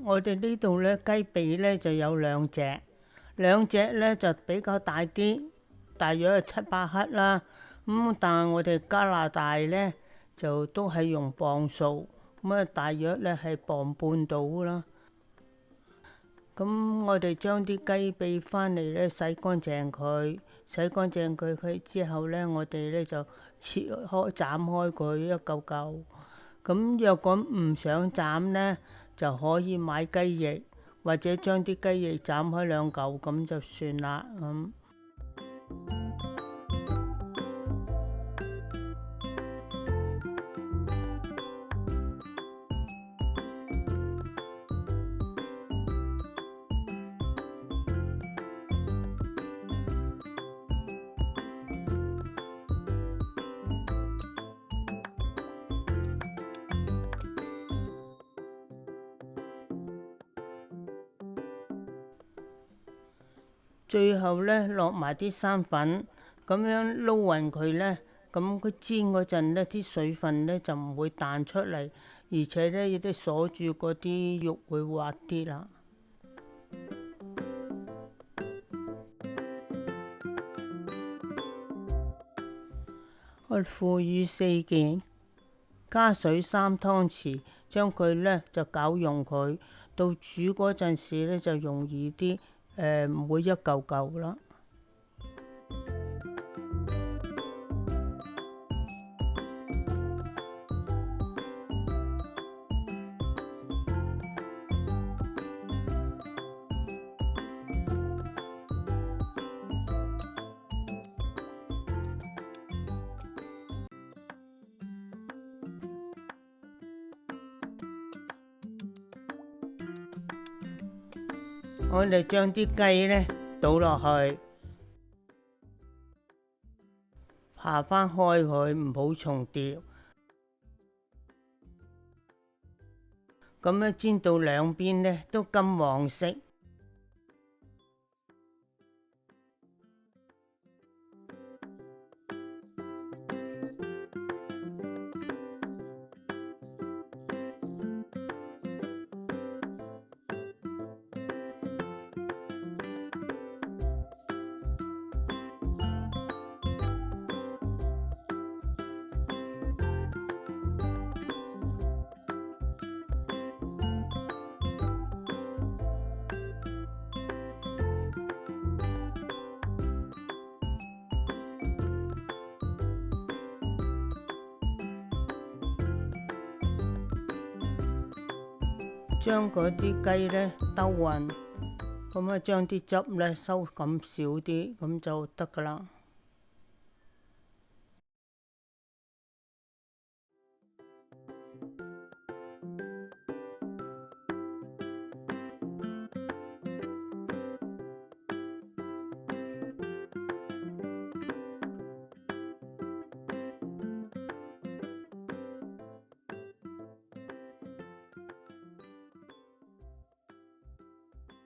我哋呢度咧雞髀咧就有兩隻咧就比較大啲，大約係700克啦。但係我哋加拿大咧就都係用磅數，大約咧係磅半到啦。我哋將啲雞髀返嚟咧洗乾淨佢之後咧，我哋咧就切開斬開佢一嚿嚿。若果唔想斬咧，就可以買雞翼，或者將啲雞翼斬開2嚿咁就算啦。最後咧落埋啲生粉，咁樣撈勻佢咧，咁佢煎嗰陣咧，啲水分咧就唔會彈出嚟，而且咧亦都鎖住嗰啲肉會滑啲啦。我腐乳4件，加水3湯匙，將佢咧就攪溶佢，到煮嗰陣時咧就容易啲。唔會一嚿嚿啦。我哋將啲雞咧倒落去，扒返開佢，唔好重疊。咁樣煎到兩邊咧都金黃色。將嗰啲雞咧兜勻，將啲汁咧收咁少啲，咁就得㗎啦。